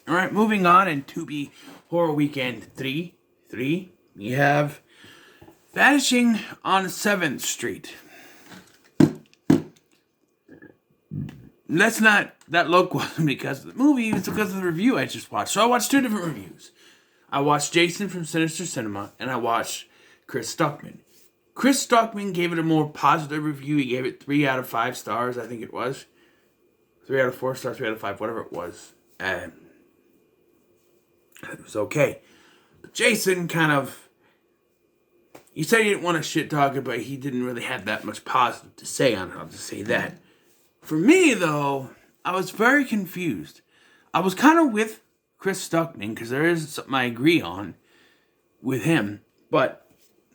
All right, moving on in Tubi Horror Weekend 3, we have Vanishing on 7th Street. That's not that look wasn't because of the movie, it's because of the review I just watched. So I watched two different reviews. I watched Jason from Sinister Cinema, and I watched Chris Stuckman. Chris Stuckman gave it a more positive review. He gave it 3 out of 5 stars, I think it was. 3 out of 4 stars, 3 out of 5, whatever it was. And it was okay. But Jason kind of... He said he didn't want to shit talk it, but he didn't really have that much positive to say on it. I'll just say that. For me, though, I was very confused. I was kind of with Chris Stuckman, because there is something I agree on with him. But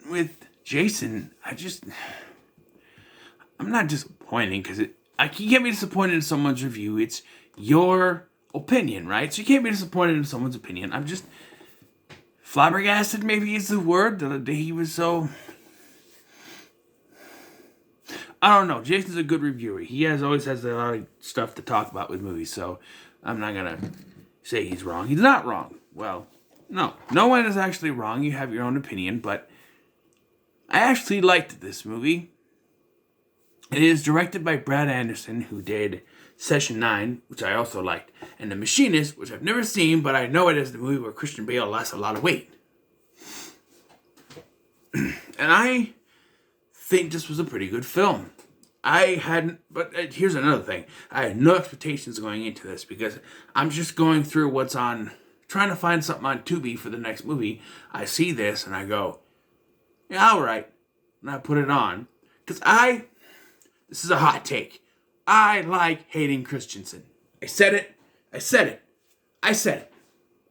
with Jason, I'm not disappointed, because you can't be disappointed in someone's review. It's your opinion, right? So you can't be disappointed in someone's opinion. I'm just flabbergasted, maybe is the word, that he was so... I don't know. Jason's a good reviewer. He always has a lot of stuff to talk about with movies, so I'm not going to say he's wrong. He's not wrong. Well, no. No one is actually wrong. You have your own opinion, but I actually liked this movie. It is directed by Brad Anderson, who did Session 9, which I also liked, and The Machinist, which I've never seen, but I know it is the movie where Christian Bale lost a lot of weight. And I think this was a pretty good film. But here's another thing. I had no expectations going into this because I'm just going through what's on, trying to find something on Tubi for the next movie. I see this and I go, yeah, all right. And I put it on. Because this is a hot take. I like Hayden Christensen. I said it.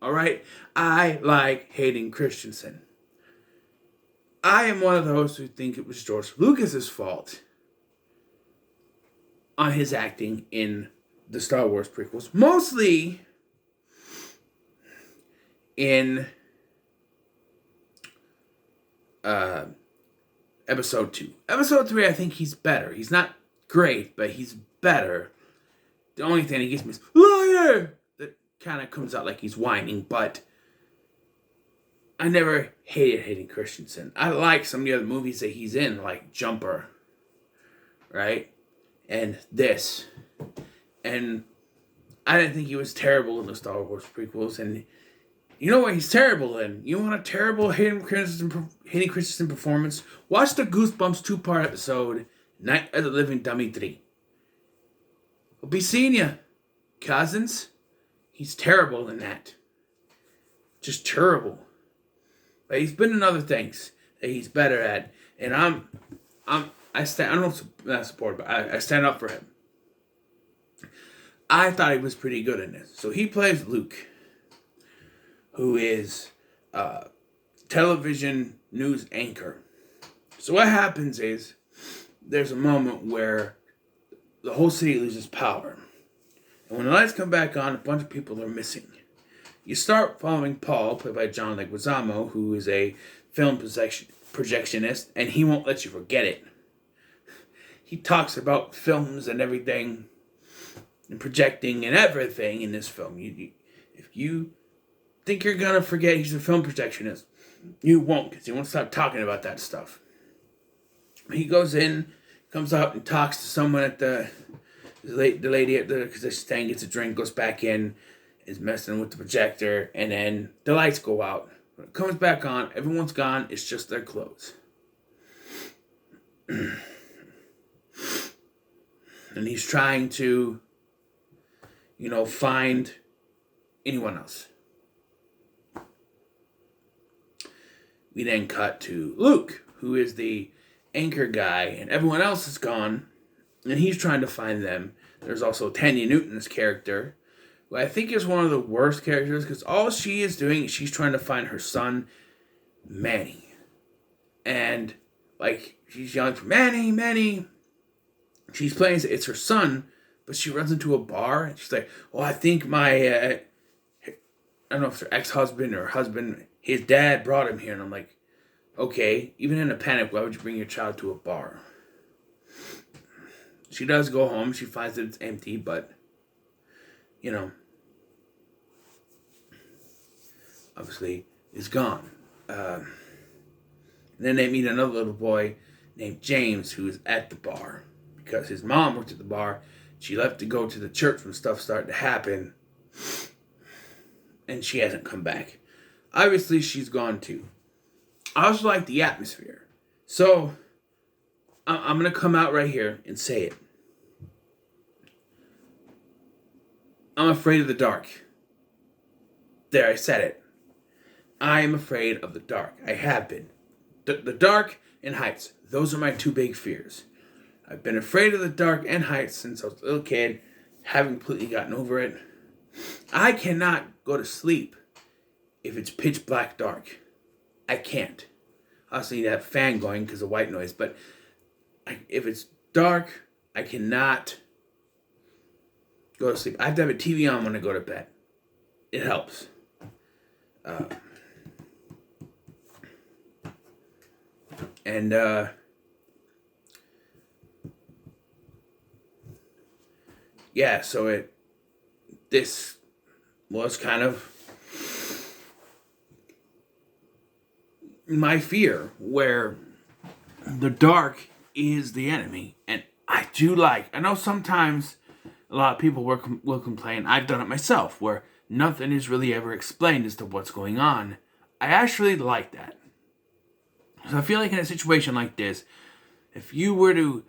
All right? I like Hayden Christensen. I am one of those who think it was George Lucas's fault on his acting in the Star Wars prequels. Mostly in Episode 2. Episode 3, I think he's better. He's not great, but he's better. The only thing he gives me is, liar! That kind of comes out like he's whining, but I never hated Hayden Christensen. I like some of the other movies that he's in, like Jumper, right? And this. And I didn't think he was terrible in the Star Wars prequels. And you know what he's terrible in? You want a terrible Hayden Christensen performance? Watch the Goosebumps 2-part episode, Night of the Living Dummy 3. We'll be seeing ya, cousins. He's terrible in that. Just terrible. But he's been in other things that he's better at. And I don't support, but I stand up for him. I thought he was pretty good in this. So he plays Luke, who is a television news anchor. So what happens is, there's a moment where the whole city loses power. And when the lights come back on, a bunch of people are missing. You start following Paul, played by John Leguizamo, who is a film projectionist, and he won't let you forget it. He talks about films and everything, and projecting and everything in this film. If you think you're going to forget he's a film projectionist, you won't, because he won't stop talking about that stuff. He goes in, comes out and talks to someone at the lady at the stand, gets a drink, goes back in, is messing with the projector, and then the lights go out. When it comes back on, everyone's gone, it's just their clothes. And he's trying to, find anyone else. We then cut to Luke, who is the anchor guy, and everyone else is gone, and he's trying to find them. There's also Tanya Newton's character, who I think is one of the worst characters, because all she is doing is she's trying to find her son, Manny. And, she's yelling for Manny, Manny. She's playing, it's her son, but she runs into a bar, and she's like, I think my, I don't know if it's her ex-husband or husband, his dad brought him here. And I'm like, okay, even in a panic, why would you bring your child to a bar? She does go home. She finds that it's empty, but, obviously is gone. Then they meet another little boy named James who is at the bar because his mom worked at the bar. She left to go to the church when stuff started to happen, and she hasn't come back. Obviously, she's gone too. I also like the atmosphere. So, I'm going to come out right here and say it. I'm afraid of the dark. There, I said it. I am afraid of the dark. I have been. The dark and heights. Those are my two big fears. I've been afraid of the dark and heights since I was a little kid. Haven't completely gotten over it. I cannot go to sleep if it's pitch black dark. I can't. I also need to have a fan going because of white noise. But if it's dark, I cannot go to sleep. I have to have a TV on when I go to bed. It helps. Yeah, so this was kind of my fear, where the dark is the enemy. And I know sometimes a lot of people will complain. I've done it myself, where nothing is really ever explained as to what's going on. I actually like that. So I feel like in a situation like this, if you were to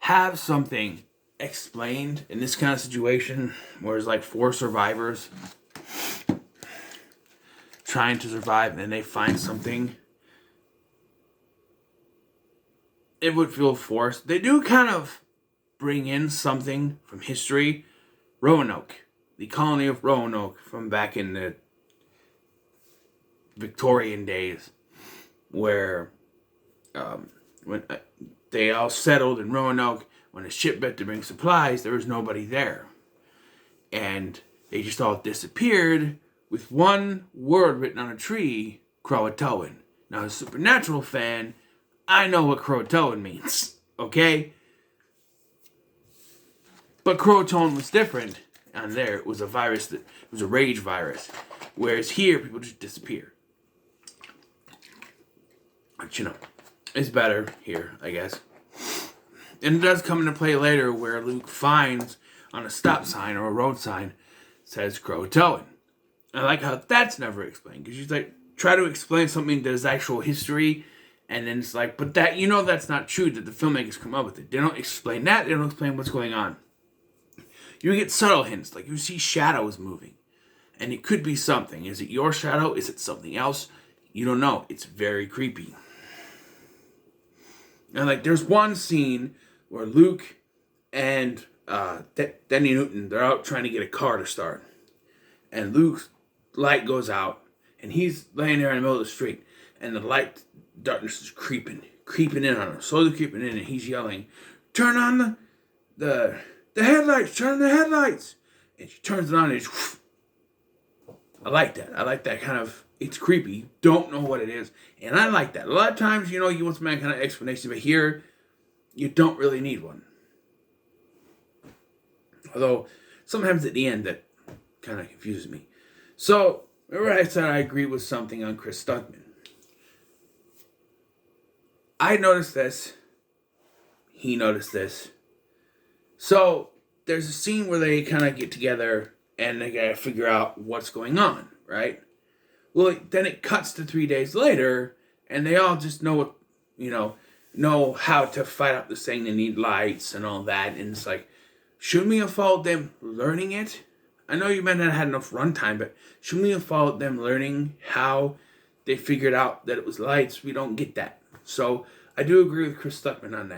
have something explained in this kind of situation, where there's like 4 survivors trying to survive and then they find something, it would feel forced. They do kind of bring in something from history. Roanoke, the colony of Roanoke from back in the Victorian days, where when they all settled in Roanoke, when a ship went to bring supplies, there was nobody there. And they just all disappeared with one word written on a tree, Croatoan. Now, as a Supernatural fan, I know what Croatoan means, okay? But Croatoan was different. On there, it was a virus, it was a rage virus. Whereas here, people just disappear. But, it's better here, I guess. And it does come into play later where Luke finds on a stop sign or a road sign says Croatoan. I like how that's never explained, because you like try to explain something that is actual history, and then it's like, but that that's not true, that the filmmakers come up with it. They don't explain that. They don't explain what's going on. You get subtle hints, like you see shadows moving, and it could be something. Is it your shadow? Is it something else? You don't know. It's very creepy. And like, there's one scene where Luke and Danny Newton, they're out trying to get a car to start, and Luke's light goes out, and he's laying there in the middle of the street, and the light darkness is creeping in on him, slowly creeping in, and he's yelling, "Turn on the headlights! Turn on the headlights!" And she turns it on, and it's whoosh. I like that. I like that kind of. It's creepy. You don't know what it is, and I like that. A lot of times, you want some kind of explanation, but here, you don't really need one. Although sometimes at the end, that kind of confuses me. So, remember I said I agree with something on Chris Stuckman. I noticed this. He noticed this. So, there's a scene where they kind of get together and they gotta figure out what's going on, right? Well, then it cuts to 3 days later, and they all just know how to fight up this thing. They need lights and all that, and it's like, shouldn't we have followed them learning it? I know you might not have had enough runtime, but shouldn't we have followed them learning how they figured out that it was lights? We don't get that. So, I do agree with Chris Stuckman on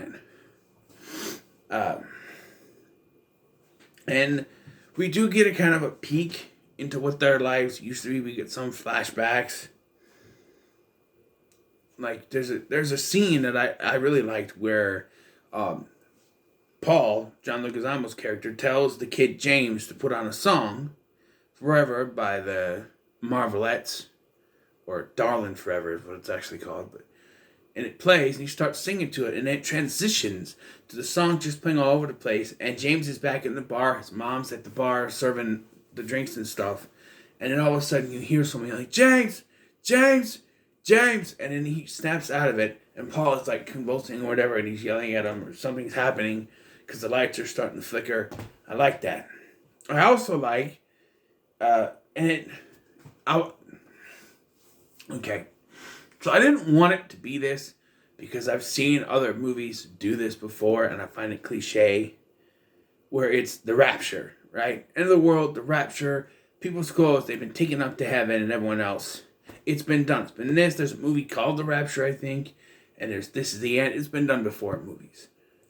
that. And we do get a kind of a peek into what their lives used to be. We get some flashbacks. Like, there's a scene that I really liked where Paul, John Leguizamo's character, tells the kid James to put on a song, Forever by the Marvelettes, or Darlin' Forever is what it's actually called. And it plays, and he starts singing to it, and it transitions to the song just playing all over the place, and James is back in the bar, his mom's at the bar serving the drinks and stuff, And then all of a sudden you hear something like, James, James, James. And then he snaps out of it. And Paul is like convulsing or whatever. And he's yelling at him or something's happening because the lights are starting to flicker. I like that. I also like, okay. So I didn't want it to be this because I've seen other movies do this before. And I find it cliche where it's the rapture, right? End of the world, the rapture. People's clothes, they've been taken up to heaven and everyone else. It's been done. It's been this. There's a movie called The Rapture, I think. And there's This Is the End. It's been done before in movies.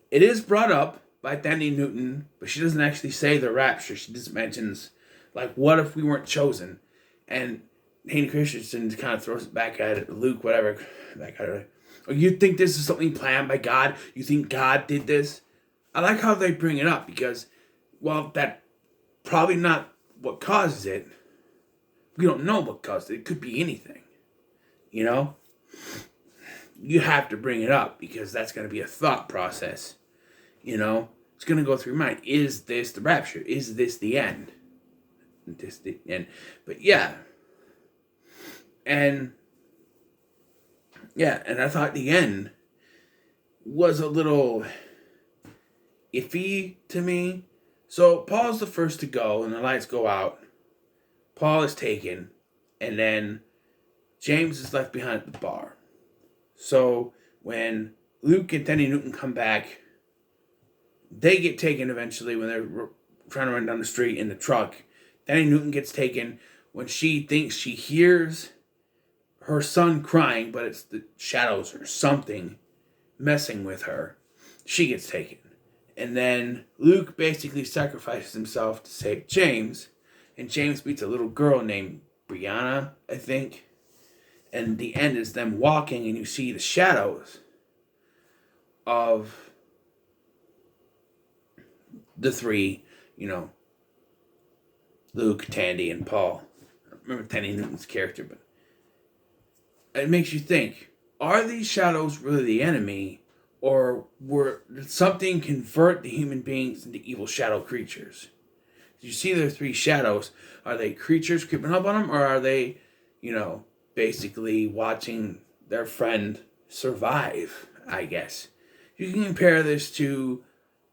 It is brought up by Thandie Newton, but she doesn't actually say the rapture. She just mentions, like, what if we weren't chosen? And Hayden Christensen kind of throws it back at it. Luke, whatever. Back at it. Or you think this is something planned by God? You think God did this? I like how they bring it up because, well, that probably not what causes it. We don't know what caused it. It could be anything. You know? You have to bring it up because that's going to be a thought process. You know? It's going to go through your mind. Is this the rapture? Is this the end? This the end. But yeah. And I thought the end was a little iffy to me. So Paul's the first to go and the lights go out. Paul is taken and then James is left behind at the bar. So when Luke and Thandie Newton come back, they get taken eventually when they're trying to run down the street in the truck. Thandie Newton gets taken when she thinks she hears her son crying, but it's the shadows or something messing with her. She gets taken. And then Luke basically sacrifices himself to save James. And James meets a little girl named Brianna, I think. And the end is them walking and you see the shadows of the three, Luke, Thandie, and Paul. I don't remember Thandie Newton's character, but it makes you think, are these shadows really the enemy? Or did something convert the human beings into evil shadow creatures? Did you see their three shadows? Are they creatures creeping up on them? Or are they, basically watching their friend survive, I guess? You can compare this to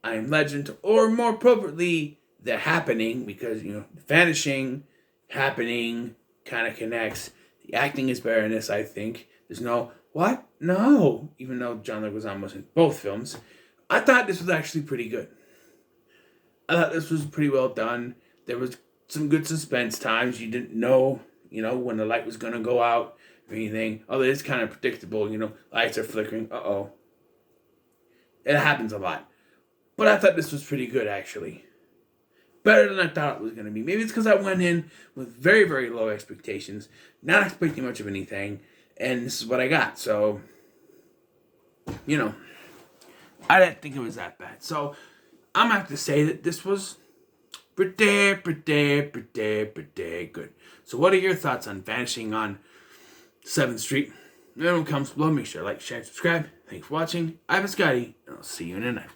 I Am Legend, or more appropriately, The Happening, because, Vanishing, Happening kind of connects. The acting is better in this, I think. There's no, what? No. Even though John Leguizamo was in both films. I thought this was actually pretty good. I thought this was pretty well done. There was some good suspense times. You didn't know, when the light was going to go out or anything. Although it's kind of predictable, lights are flickering. Uh-oh. It happens a lot. But I thought this was pretty good, actually. Better than I thought it was going to be. Maybe it's because I went in with very, very low expectations. Not expecting much of anything. And this is what I got. So, I didn't think it was that bad. So, I'm going to have to say that this was pretty good. So, what are your thoughts on Vanishing on 7th Street? If anyone comes below, make sure to like, share, and subscribe. Thanks for watching. I've been Scotty, and I'll see you in the next one.